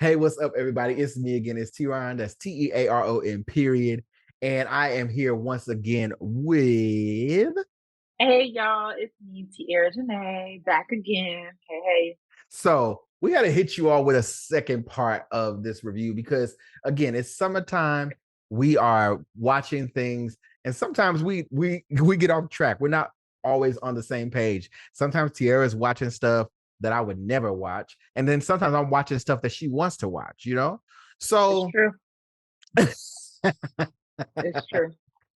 Hey, what's up, everybody? It's me again. It's TeaRon. That's TeaRon, period. And I am here once again with. Hey y'all, it's me, Tiera Janee, back again. Hey. So we got to hit you all with a second part of this review because, again, it's summertime. We are watching things, and sometimes we get off track. We're not always on the same page. Sometimes Tiera is watching stuff that I would never watch, and then sometimes I'm watching stuff that she wants to watch. So It's true. It's true.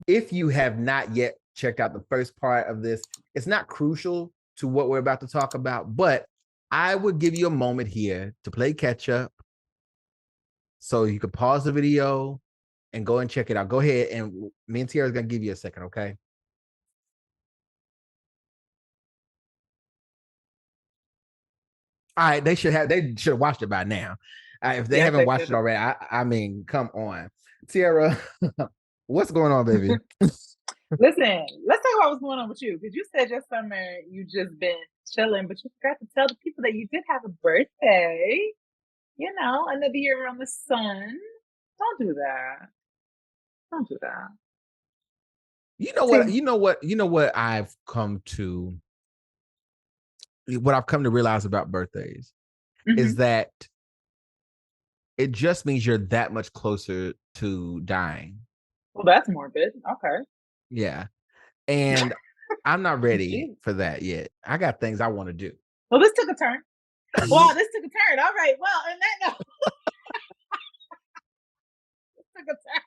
If you have not yet checked out the first part of this, it's not crucial to what we're about to talk about, but I would give you a moment here to play catch up. So you could pause the video and go and check it out. Go ahead, and me and Tiara is going to give you a second, okay? All right, they should have watched it by now. If they haven't watched it already, I mean, come on. Tiara, what's going on, baby? Listen, let's talk about what's going on with you, because you said your summer you just been chilling, but you forgot to tell the people that you did have a birthday. Another year around the sun. Don't do that. Don't do that. You know what I've come to realize about birthdays is that it just means you're that much closer to dying. Well, that's morbid. Okay. Yeah. And I'm not ready for that yet. I got things I want to do. Well, this took a turn. Wow, this took a turn. All right. Well, and that note. This took a turn.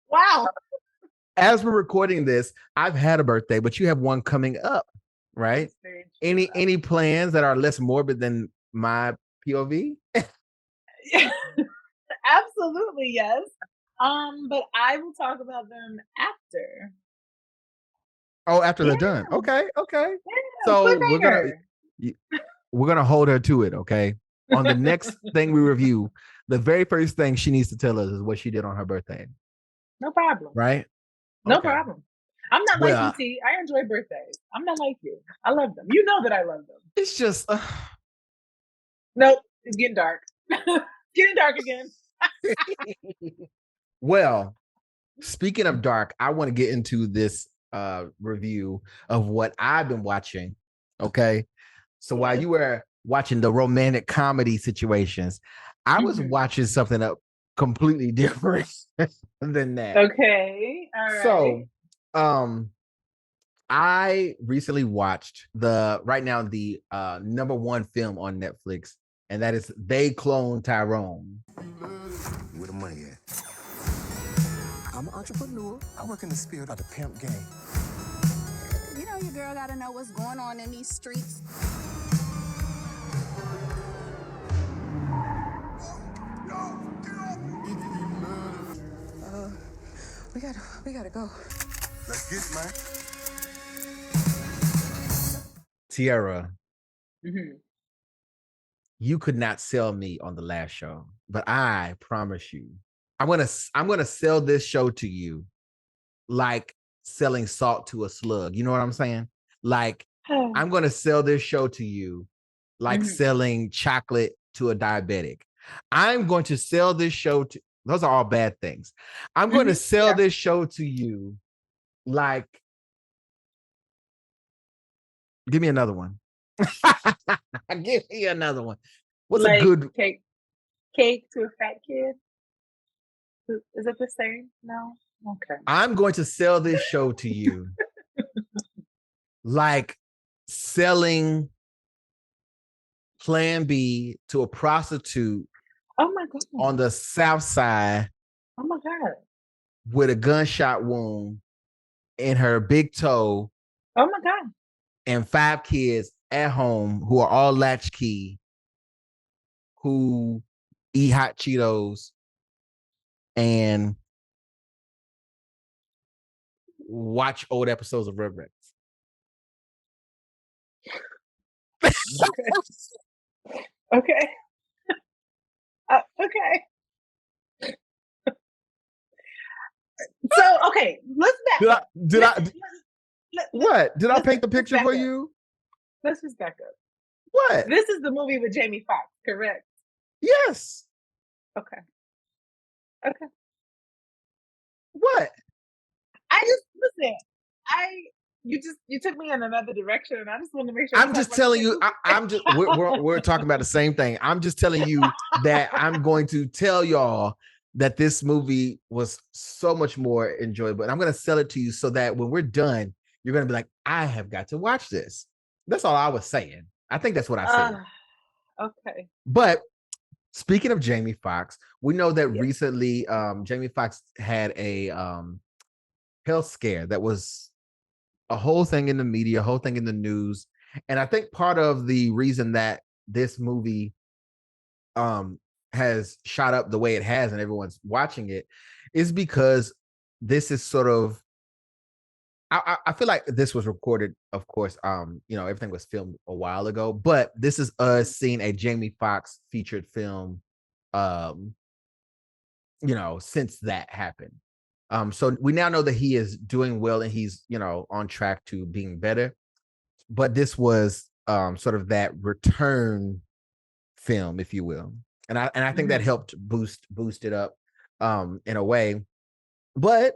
Wow. As we're recording this, I've had a birthday, but you have one coming up, right? Any plans that are less morbid than my POV? Absolutely, yes. But I will talk about them after. Oh, after they're done. Okay. Yeah, so we're gonna hold her to it, okay? On the next thing we review, the very first thing she needs to tell us is what she did on her birthday. No problem. Right? No problem. I'm not like you, T. I enjoy birthdays. I'm not like you. I love them. You know that I love them. It's just nope. It's getting dark. Getting dark again. Well, speaking of dark, I want to get into this review of what I've been watching. Okay. So while you were watching the romantic comedy situations, I was watching something up completely different than that. Okay. All right. So I recently watched the number one film on Netflix, and that is They Cloned Tyrone. Where the money at? I'm an entrepreneur. I work in the spirit of the pimp game. You know your girl gotta know what's going on in these streets. We gotta go. Let's get it, man. Tiera, you could not sell me on the last show, but I promise you, I'm gonna sell this show to you like selling salt to a slug. You know what I'm saying? Like I'm gonna sell this show to you like selling chocolate to a diabetic. I'm going to sell this show to. Those are all bad things. I'm going to sell this show to you like. Give me another one. Give me another one. What's like a good cake to a fat kid? Is it the same? No? Okay. I'm going to sell this show to you like selling Plan B to a prostitute. Oh my God. On the South Side. Oh my God. With a gunshot wound in her big toe. Oh my God. And 5 kids at home who are all latchkey, who eat hot Cheetos and watch old episodes of Rugrats. Okay. Okay. So, okay, let's back up. Did I paint the picture for you? Let's just back up. What? This is the movie with Jamie Foxx, correct? Yes. Okay. Okay. What? I just listen. You took me in another direction, and I just want to make sure. I'm just telling you. We're talking about the same thing. I'm just telling you that I'm going to tell y'all that this movie was so much more enjoyable, and I'm going to sell it to you so that when we're done, you're going to be like, I have got to watch this. That's all I was saying. I think that's what I said. Okay. But speaking of Jamie Foxx, we know that recently Jamie Foxx had a health scare that was a whole thing in the media, a whole thing in the news. And I think part of the reason that this movie has shot up the way it has and everyone's watching it is because this is sort of, I feel like this was recorded, of course, everything was filmed a while ago, but this is us seeing a Jamie Foxx featured film, since that happened. So we now know that he is doing well and he's, on track to being better. But this was sort of that return film, if you will. And I think that helped boost it up in a way. But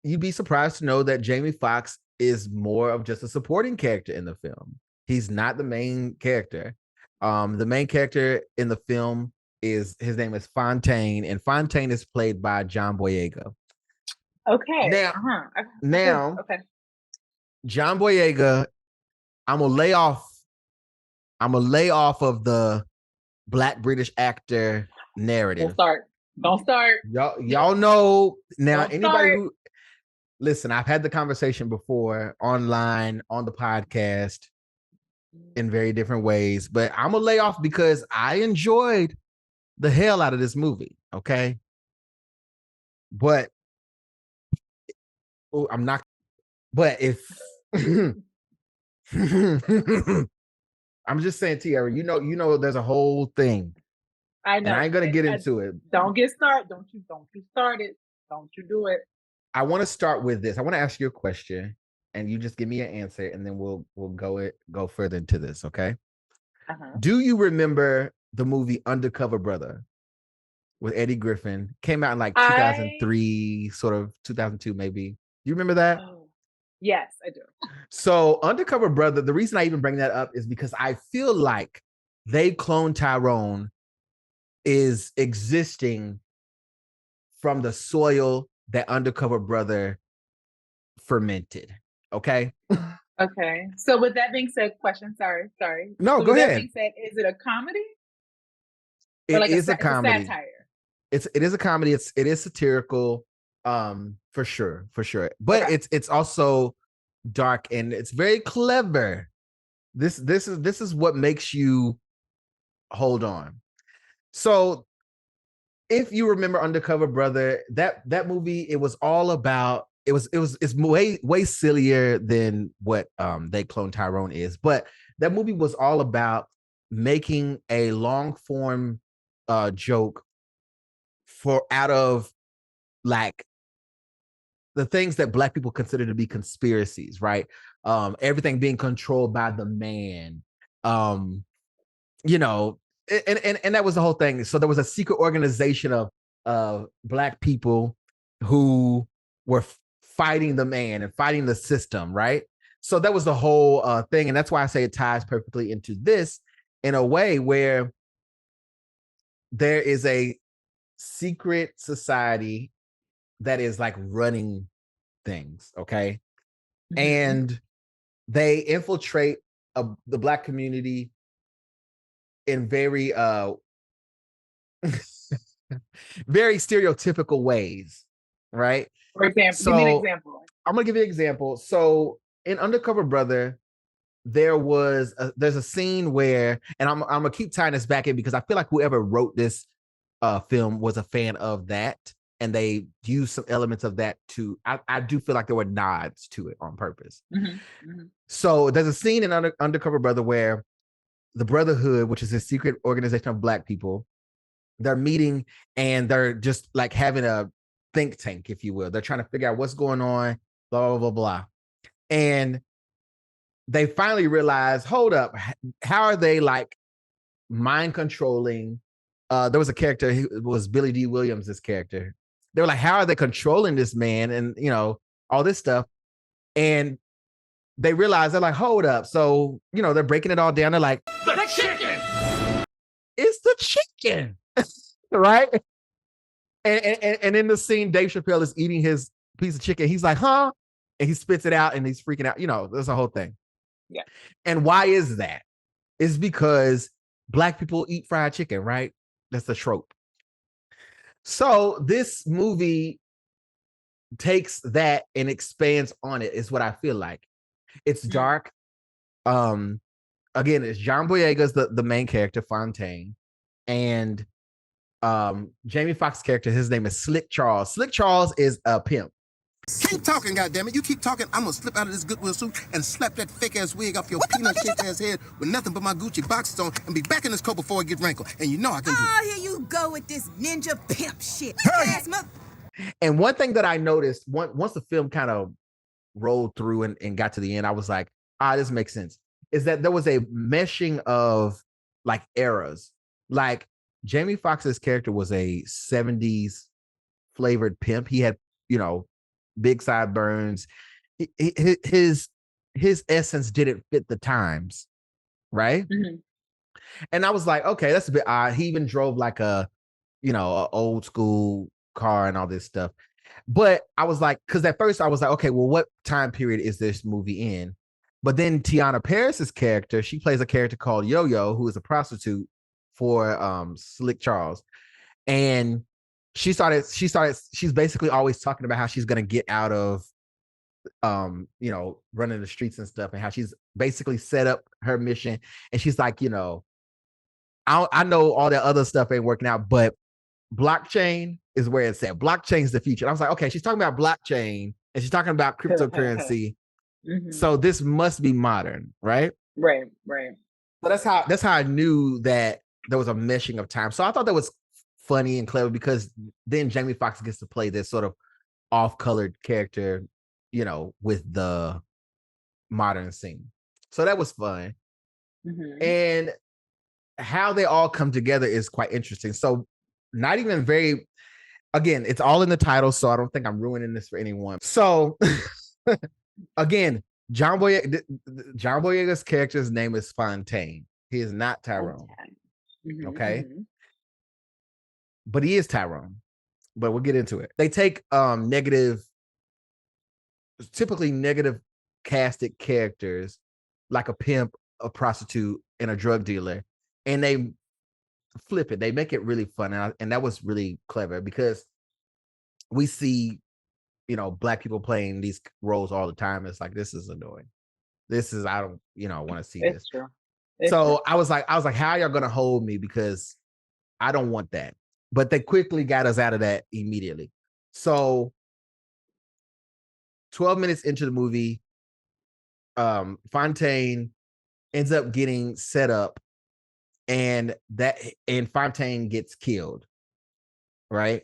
you'd be surprised to know that Jamie Foxx is more of just a supporting character in the film. He's not the main character. The main character in the film his name is Fontaine, and Fontaine is played by John Boyega. Okay. Now, John Boyega, I'm gonna lay off of the Black British actor narrative. Don't start. Y'all know now. Anybody who listen, I've had the conversation before online on the podcast in very different ways, but I'm gonna lay off because I enjoyed the hell out of this movie, okay? But I'm not. But if I'm just saying, Tiera, you know, there's a whole thing. I know. And I ain't gonna get into it. Don't get started. Don't you start it. Don't you do it. I want to start with this. I want to ask you a question, and you just give me an answer, and then we'll go further into this, okay? Do you remember the movie Undercover Brother with Eddie Griffin? Came out in like 2003, sort of 2002, maybe. You remember that? Oh, yes, I do. So Undercover Brother, the reason I even bring that up is because I feel like They Cloned Tyrone is existing from the soil that Undercover Brother fermented. Okay. Okay. So with that being said, question. Sorry. No, go ahead. That being said, is it a comedy? It is a comedy. It's a satire. It is a comedy. It is satirical, for sure. But it's also dark and it's very clever. This is what makes you hold on. So if you remember Undercover Brother, that movie, it was all about it's way sillier than what They Cloned Tyrone is, but that movie was all about making a long form joke out of like the things that Black people consider to be conspiracies, right? Everything being controlled by the man, and that was the whole thing. So there was a secret organization of Black people who were fighting the man and fighting the system, right? So that was the whole thing. And that's why I say it ties perfectly into this in a way where there is a secret society that is like running things, okay? And they infiltrate the Black community in very very stereotypical ways, right? For example, give me an example. I'm gonna give you an example. So in Undercover Brother, there's a scene where, and I'm gonna keep tying this back in because I feel like whoever wrote this film was a fan of that, and they used some elements of that to. I do feel like there were nods to it on purpose. So there's a scene in Undercover Brother where the Brotherhood, which is a secret organization of Black people, they're meeting and they're just like having a think tank, if you will. They're trying to figure out what's going on, blah, blah, blah, blah. And they finally realize, hold up, how are they like mind controlling? There was a character, it was Billy D. Williams' character. They were like, how are they controlling this man? And, you know, all this stuff. And they realize, they're like, hold up. So, you know, they're breaking it all down. They're like, the chicken. It's the chicken. Right? And in the scene, Dave Chappelle is eating his piece of chicken. He's like, huh? And he spits it out and he's freaking out. You know, there's a whole thing. Yeah. And why is that? It's because Black people eat fried chicken, right? That's the trope. So this movie takes that and expands on it, is what I feel like. It's dark. Again, it's John Boyega's the main character, Fontaine. And Jamie Foxx's character, his name is Slick Charles. Slick Charles is a pimp. Keep talking, goddammit. You keep talking, I'm gonna slip out of this Goodwill suit and slap that fake ass wig off your peanut-shaped ass head with nothing but my Gucci boxes on and be back in this coat before it gets wrinkled. And you know I can do it. Oh, here you go with this ninja pimp shit. And one thing that I noticed, once the film kind of rolled through and got to the end, I was like, this makes sense, is that there was a meshing of like eras. Like Jamie Foxx's character was a 70s flavored pimp. He had, you know, big sideburns. His essence didn't fit the times, right? Mm-hmm. And I was like, okay, that's a bit odd. He even drove like a old school car and all this stuff. But I was like, because at first I was like, okay, well, what time period is this movie in? But then Teyonah Paris's character, she plays a character called Yo-Yo, who is a prostitute for Slick Charles. And she's basically always talking about how she's gonna get out of running the streets and stuff, and how she's basically set up her mission. And she's like, you know, I know all that other stuff ain't working out, but blockchain is where it's at. Blockchain's the future. And I was like, okay, she's talking about blockchain and she's talking about cryptocurrency. Mm-hmm. So this must be modern, right? Right. So that's how I knew that there was a meshing of time. So I thought that was funny and clever, because then Jamie Foxx gets to play this sort of off-colored character, you know, with the modern scene. So that was fun. Mm-hmm. And how they all come together is quite interesting. So not even very, again, it's all in the title, so I don't think I'm ruining this for anyone. So again, John Boyega's character's name is Fontaine. He is not Tyrone. Mm-hmm. Okay. Mm-hmm. But he is Tyrone. But we'll get into it. They take typically negative casted characters like a pimp, a prostitute, and a drug dealer, and they flip it. They make it really fun. And that was really clever, because we see, you know, Black people playing these roles all the time. It's like, this is annoying. I don't, want to see this. It's true. So I was like, how are y'all going to hold me? Because I don't want that. But they quickly got us out of that immediately. So 12 minutes into the movie, Fontaine ends up getting set up, and Fontaine gets killed, right?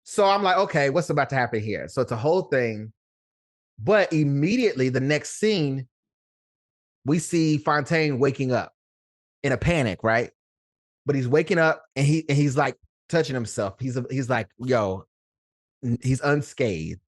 So I'm like, okay, what's about to happen here? So it's a whole thing. But immediately the next scene, we see Fontaine waking up in a panic, right? But he's waking up and he's like touching himself. He's like, yo, he's unscathed.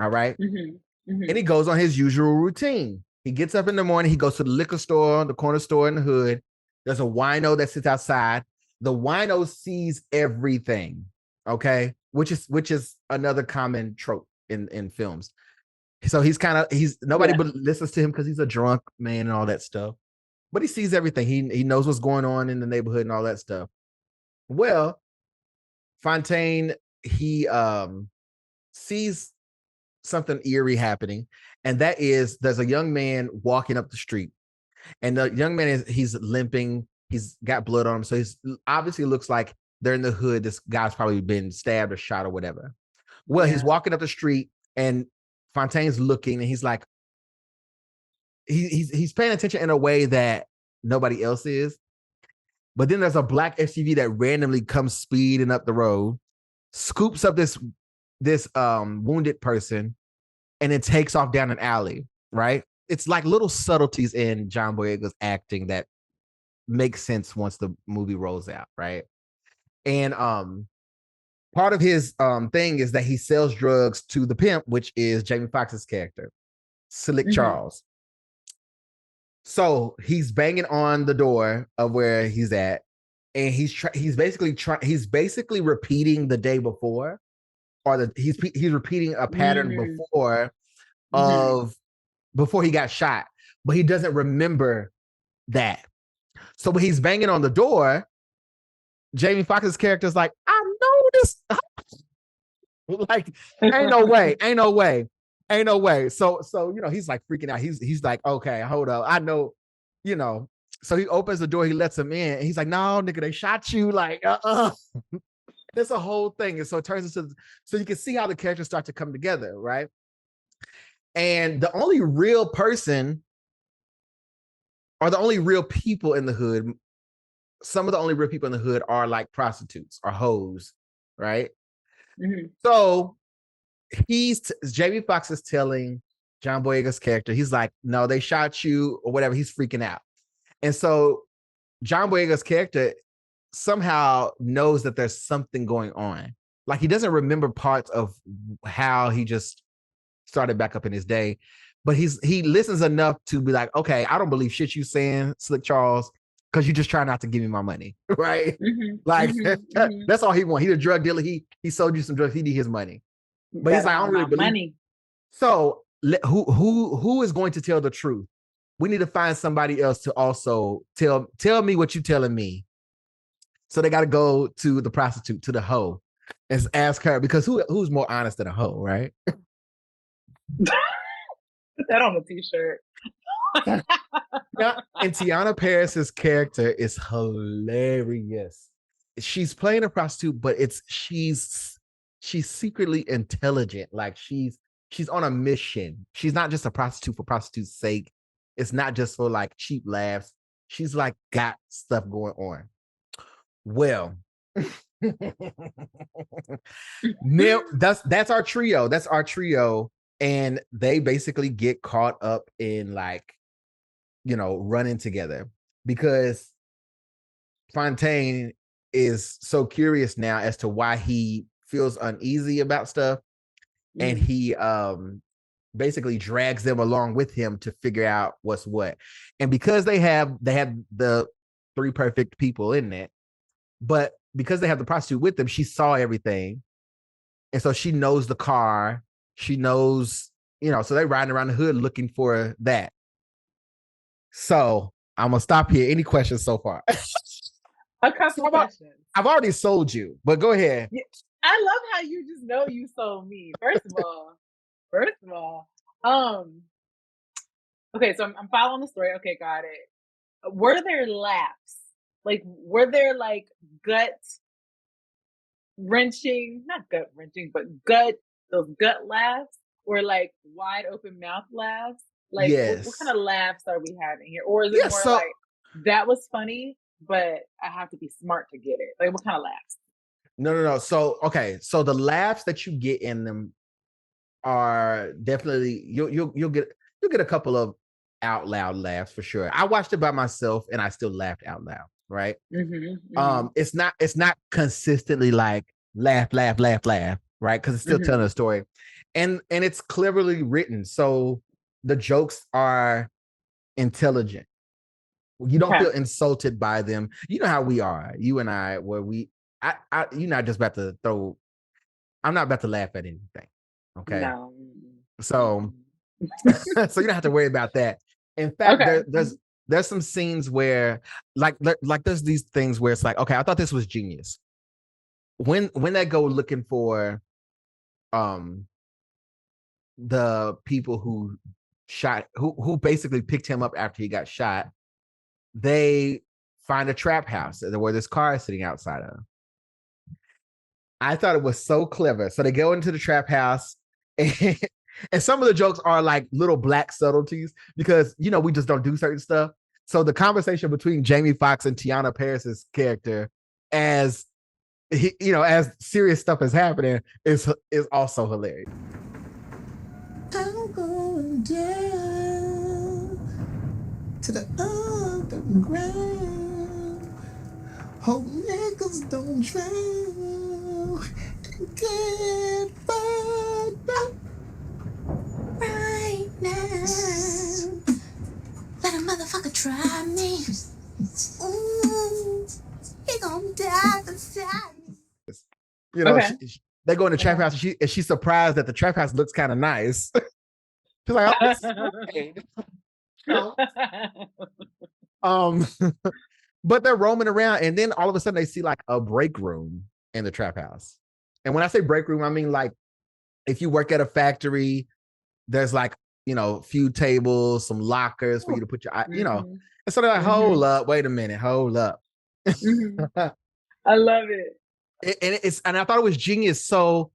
All right. Mm-hmm. Mm-hmm. And he goes on his usual routine. He gets up in the morning, he goes to the liquor store, the corner store in the hood. There's a wino that sits outside. The wino sees everything. Okay. Which is another common trope in films. So nobody but listens to him because he's a drunk man and all that stuff. But he sees everything. He knows what's going on in the neighborhood and all that stuff. Well, Fontaine, he sees something eerie happening, and that is there's a young man walking up the street, and the young man he's limping. He's got blood on him, so he's obviously looks like they're in the hood. This guy's probably been stabbed or shot or whatever. Well, he's walking up the street, and Fontaine's looking, and he's like, he's paying attention in a way that nobody else is. But then there's a black SUV that randomly comes speeding up the road, scoops up this wounded person, and then takes off down an alley, right? it's like little subtleties in John Boyega's acting that make sense once the movie rolls out, right? And part of his thing is that he sells drugs to the pimp, which is Jamie Foxx's character, Slick Charles. So he's banging on the door of where he's at, and he's basically repeating the day before, or he's repeating a pattern before he got shot, but he doesn't remember that. So when he's banging on the door, Jamie Foxx's character is like, I know this. Like, ain't no way. So he's like freaking out. He's like, okay, hold up. I know, So he opens the door, he lets him in, and he's like, no, nigga, they shot you. Like, There's a whole thing. And so it turns into, so you can see how the characters start to come together, right? And the only real person, or the only real people in the hood, some of the only real people in the hood are like prostitutes or hoes, right? So Jamie Foxx is telling John Boyega's character, he's like, no, they shot you or whatever. He's freaking out. And so John Boyega's character somehow knows that there's something going on. Like, he doesn't remember parts of how he just started back up in his day, but he listens enough to be like, okay, I don't believe shit you saying, Slick Charles, because you just try not to give me my money, right? That's all he wants. He's a drug dealer. He sold you some drugs. He need his money, but he's like, I don't really believe money. So who is going to tell the truth? We need to find somebody else to also tell me what you're telling me. So they got to go to the prostitute, to the hoe, and ask her, because who's more honest than a hoe, right? That on a t-shirt. Yeah, and Teyonah Paris's character is hilarious. She's playing a prostitute, but she's secretly intelligent. Like, she's on a mission. She's not just a prostitute for prostitute's sake. It's not just for like cheap laughs. She's like got stuff going on. Well, Neil, that's our trio. That's our trio. And they basically get caught up in like, running together, because Fontaine is so curious now as to why he feels uneasy about stuff. And he basically drags them along with him to figure out what's what. And because they have the three perfect people in it, but because they have the prostitute with them, she saw everything. And so she knows the car. She knows, so they're riding around the hood looking for that. So I'm going to stop here. Any questions so far? A couple questions. I've already sold you, but go ahead. Yeah, I love how you just know you sold me. First of all. Okay, so I'm following the story. Okay, got it. Were there laughs? Like, were there like gut wrenching, not gut wrenching, but those gut laughs, or like wide open mouth laughs? Like, yes. What kind of laughs are we having here? Or is it more like, that was funny, but I have to be smart to get it? Like, what kind of laughs? No. So, okay. So the laughs that you get in them are definitely, you'll get a couple of out loud laughs for sure. I watched it by myself and I still laughed out loud, right? It's not consistently like laugh, right? Because it's still telling a story. And it's cleverly written. So the jokes are intelligent. You don't feel insulted by them. You know how we are, you and I, where you're not just about to I'm not about to laugh at anything. Okay. No. So so you don't have to worry about that. In fact, there's some scenes where like there's these things where it's like, okay, I thought this was genius. When they go looking for the people who basically picked him up after he got shot, they find a trap house where this car is sitting outside of. I thought it was so clever. So they go into the trap house, and some of the jokes are like little black subtleties because, we just don't do certain stuff. So the conversation between Jamie Foxx and Teyonah Paris's character, as serious stuff is happening, is also hilarious. I'm going down. the underground. Hope niggas don't drown. Get fucked up Right now. Let a motherfucker try me. Ooh, he gon' die beside me. You know, Okay. they go in the trap house and she's surprised that the trap house looks kind of nice. She's like, oh, this is great. You know? But they're roaming around, and then all of a sudden they see like a break room in the trap house. And when I say break room, I mean like if you work at a factory, there's like, you know, a few tables, some lockers for you to put your, you know. And so they're like, hold up, wait a minute, hold up. I love it. And I thought it was genius. So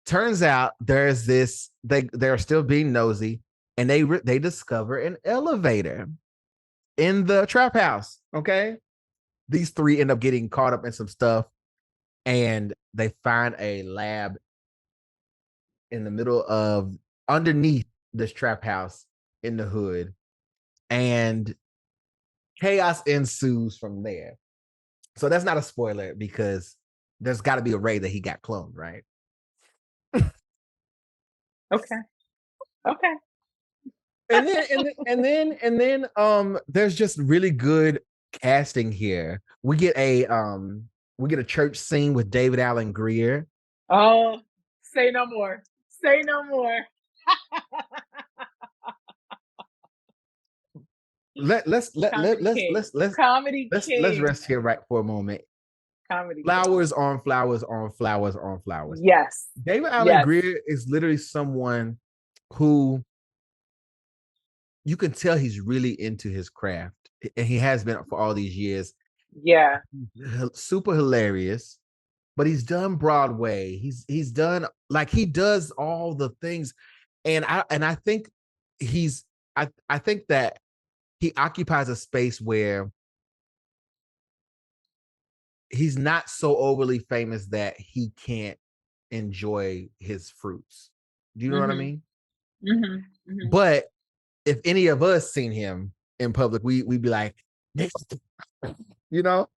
turns out there's this, they're still being nosy, and they discover an elevator in the trap house. Okay. These three end up getting caught up in some stuff, and they find a lab in the middle of underneath this trap house in the hood, and chaos ensues from there. So that's not a spoiler because there's got to be a way that he got cloned, right? Okay. And then there's just really good casting here. We get a church scene with David Allen Greer. Oh, say no more. Say no more. Let's Comedy let's king. rest here right for a moment. Comedy Flowers on flowers on flowers on flowers. Yes. David Allen Greer is literally someone who you can tell he's really into his craft, and he has been for all these years. Yeah. Super hilarious, but he's done Broadway. He's done, like, he does all the things, and I think I think that he occupies a space where he's not so overly famous that he can't enjoy his fruits. Do you know what I mean? But if any of us seen him in public, we'd be like, you know,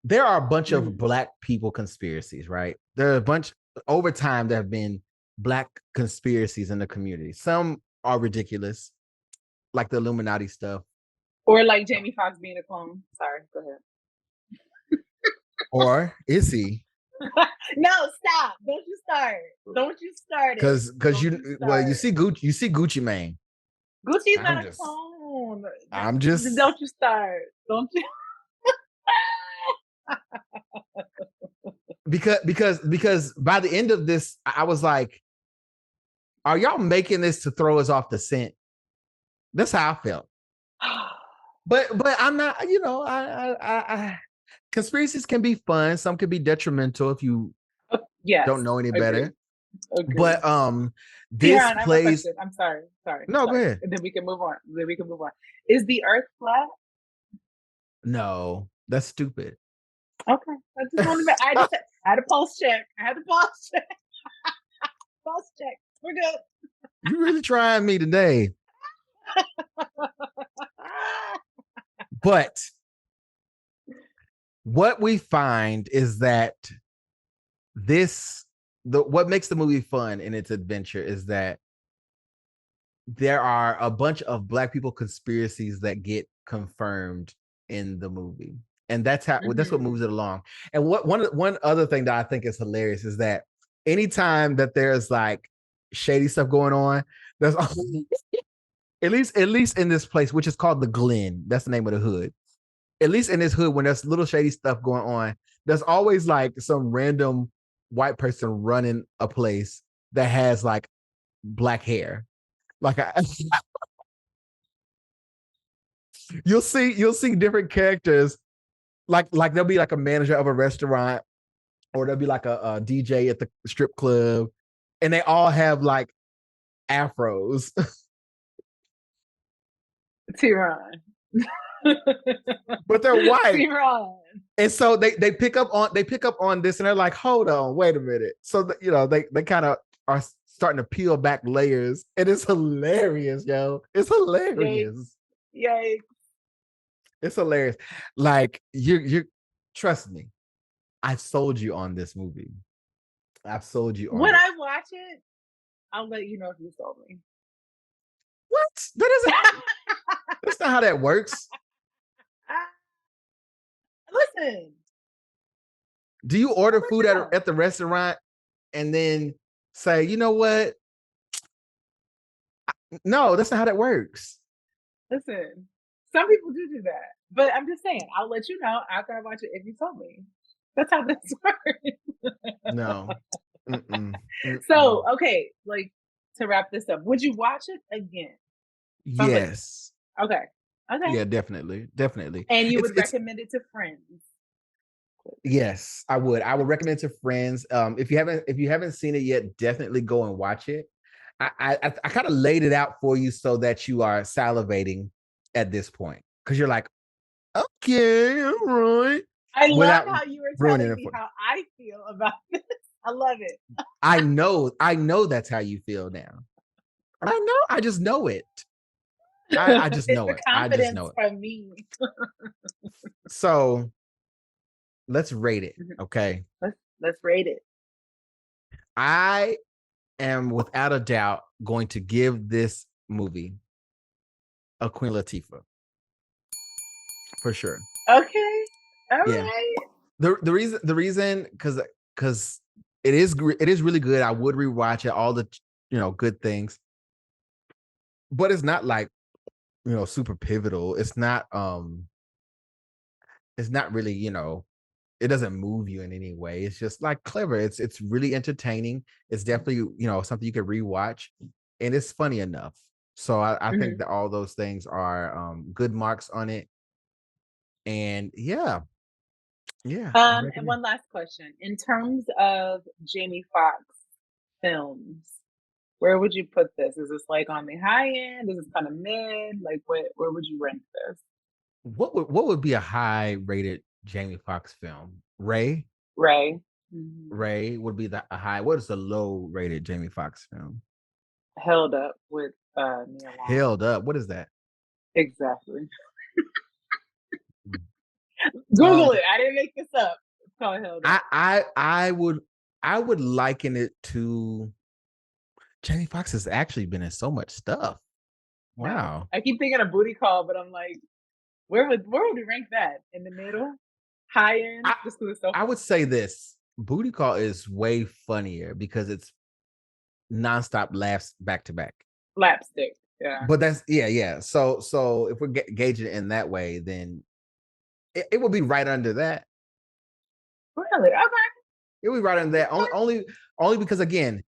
there are a bunch of Black people conspiracies, right? There are a bunch over time. There have been Black conspiracies in the community. Some are ridiculous, like the Illuminati stuff, or like Jamie Foxx being a clone. Sorry, go ahead. Or is he? No, stop! Don't you start! Don't you start it! Because you see Gucci Mane. Gucci's not a clone. I'm just. Don't you start! Don't you? because by the end of this, I was like, are y'all making this to throw us off the scent? That's how I felt. But I'm not, you know, I conspiracies can be fun. Some can be detrimental if you don't know any better. Agreed. But this TeaRon, plays. I'm sorry. No, go ahead. And then we can move on. Is the Earth flat? No, that's stupid. Okay, I just wanted to. I had a pulse check. Pulse check. We're good. You really trying me today. But what we find is that what makes the movie fun in its adventure is that there are a bunch of Black people conspiracies that get confirmed in the movie. And that's what moves it along. And one other thing that I think is hilarious is that anytime that there's like shady stuff going on, there's at least in this place, which is called the Glen. That's the name of the hood. At least in this hood, when there's little shady stuff going on, there's always like some random white person running a place that has like Black hair. Like you'll see different characters. Like there'll be like a manager of a restaurant, or there'll be like a DJ at the strip club, and they all have like afros. TeaRon. But they're white. TeaRon. And so they pick up on this, and they're like, hold on, wait a minute. So you know, they kind of are starting to peel back layers, and it's hilarious, yo. It's hilarious. Yikes. It's hilarious. Like you trust me. I've sold you on this movie. I've sold you on When it. I watch it, I'll let you know if you sold me. What? That doesn't. That's not how that works. Listen. Do you order food at the restaurant and then say, you know what? No, that's not how that works. Listen. Some people do that. But I'm just saying, I'll let you know after I watch it if you told me. That's how this works. No. Mm-mm. Mm-mm. So, okay, like to wrap this up, would you watch it again? Yes. Okay. Yeah, definitely. Definitely. And you would recommend it to friends? Yes, I would. I would recommend it to friends. If you haven't seen it yet, definitely go and watch it. I kind of laid it out for you so that you are salivating at this point because you're like, okay, all right. I love how you were telling me how I feel about this. I love it. I know that's how you feel now. I just know it. I just know it. I just know it. From me. So let's rate it. Okay. Let's rate it. I am without a doubt going to give this movie a Queen Latifah. For sure. Okay. All right. The reason because it is really good. I would rewatch it, all the good things. But it's not like super pivotal. It's not really, it doesn't move you in any way. It's just like clever. It's really entertaining. It's definitely, something you could rewatch, and it's funny enough. So I think that all those things are good marks on it. And yeah. And one last question. In terms of Jamie Foxx films, where would you put this? Is this like on the high end? Is this kind of mid? Like where would you rank this? What would be a high rated Jamie Foxx film? Ray? Mm-hmm. Ray would be a high. What is the low rated Jamie Foxx film? Held Up with Neil Long. Held Up. What is that? Exactly. Google it. I didn't make this up. It's called Held Up. I would liken it to Jamie Foxx has actually been in so much stuff. Wow. I keep thinking of Booty Call, but I'm like, where would we rank that? In the middle? High end? Just because it's so I would say this. Booty Call is way funnier because it's nonstop laughs back to back. Slapstick. Yeah. But that's yeah. So if we're gauging it in that way, then it would be right under that. Really? Okay. It would be right under that. Only because again,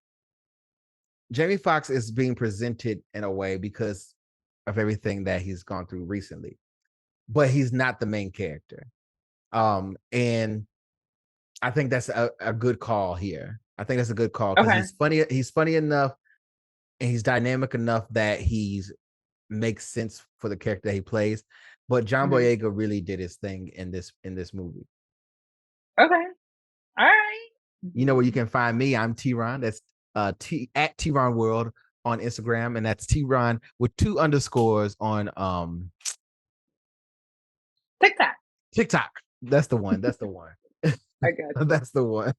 Jamie Foxx is being presented in a way because of everything that he's gone through recently. But he's not the main character. And I think that's a good call here. I think that's a good call because he's funny enough and he's dynamic enough that he's makes sense for the character that he plays. But John Boyega really did his thing in this movie. Okay. All right. You know where you can find me. I'm TeaRon. That's at TeaRon World on Instagram, and that's TeaRon with 2 underscores on TikTok. That's the one. I got you. That's the one.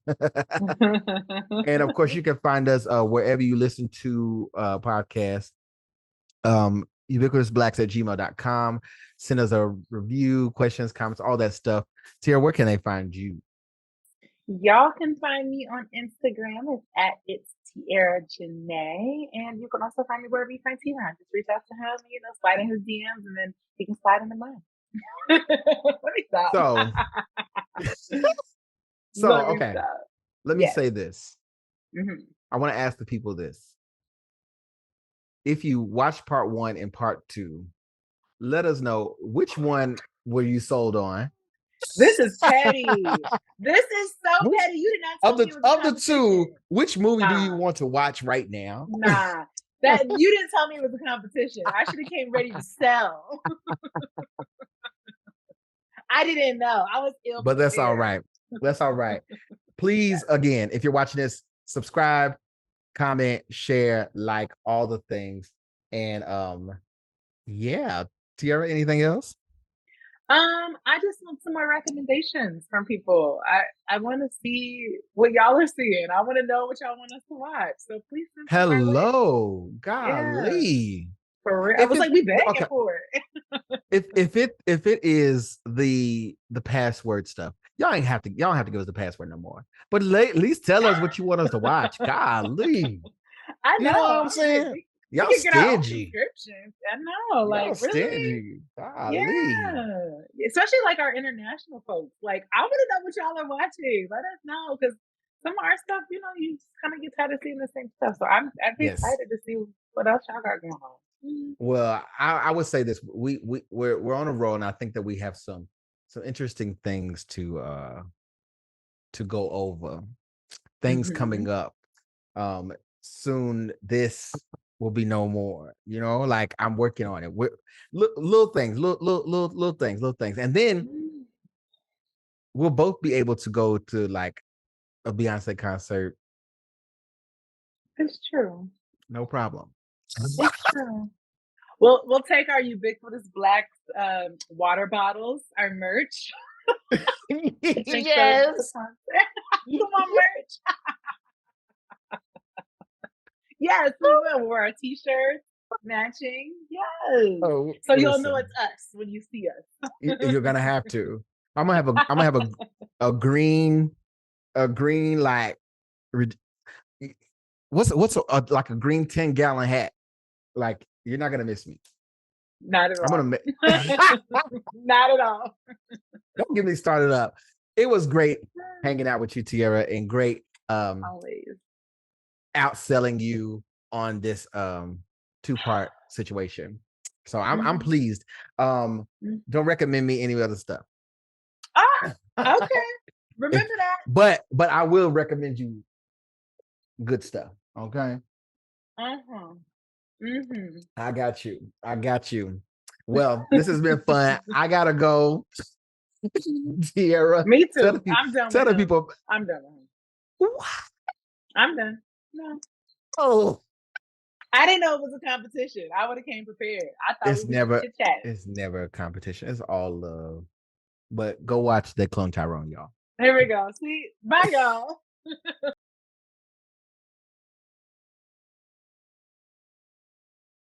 And of course, you can find us wherever you listen to podcasts. Ubiquitousblacks@gmail.com. Send us a review, questions, comments, all that stuff. Tiera, where can they find you? Y'all can find me on Instagram. It's Tiera Janee. And you can also find me wherever you find TeaRon. Just reach out to him, slide in his DMs, and then he can slide into mine. Let me stop. Okay. Let me say this. I want to ask the people this. If you watch part 1 and part 2, let us know which one were you sold on. This is petty. This is so petty. You did not tell me it was of the 2, which movie do you want to watch right now? Nah. That you didn't tell me it was a competition. I should have came ready to sell. I didn't know. I was ill. But that's all right. That's all right. Please, again, if you're watching this, subscribe, comment, share, like all the things. And Tiera, anything else? I just want some more recommendations from people. I want to see what y'all are seeing. I want to know what y'all want us to watch. So please send some my way. Hello, Yeah, golly. for real. I was like, we begging okay. for it. if it is the password stuff, y'all don't have to give us the password no more. But at least tell us what you want us to watch. Golly. I know. You know what I'm saying? Like, y'all we can get our own stingy. subscriptions. I know. Like, Y'all really? stingy. Golly. Yeah. Especially like our international folks. Like, I want to know what y'all are watching. Let us know, because some of our stuff, you just kind of get tired of seeing the same stuff. So I'd be excited to see what else y'all got going on. Well, I would say this: we're on a roll, and I think that we have some interesting things to go over. Things coming up. Soon this will be no more. Like I'm working on it. We're little things, little things, and then we'll both be able to go to like a Beyonce concert. It's true. No problem. It's true. We'll take our Ubiquitous Blacks water bottles, our merch. Yes. Come on, merch. Yes, we will. Wear our t-shirts matching. Yes. Oh, so you'll know it's us when you see us. You're gonna have to. I'm gonna have a green like what's like a green 10-gallon hat. Like you're not gonna miss me. Not at all. I'm gonna not at all. Don't get me started up. It was great hanging out with you, Tiera, and great always outselling you on this 2-part situation. So I'm pleased. Don't recommend me any other stuff. Okay. Remember that. But I will recommend you good stuff. Okay. I got you. Well, this has been fun. I gotta go. Tiera. Me too. I'm done. Tell the people. I'm done with him. I'm done. No. Oh. I didn't know it was a competition. I would have came prepared. I thought it's never chit-chat. It's never a competition. It's all love. But go watch They Cloned Tyrone, y'all. Here we go. See? Bye, y'all.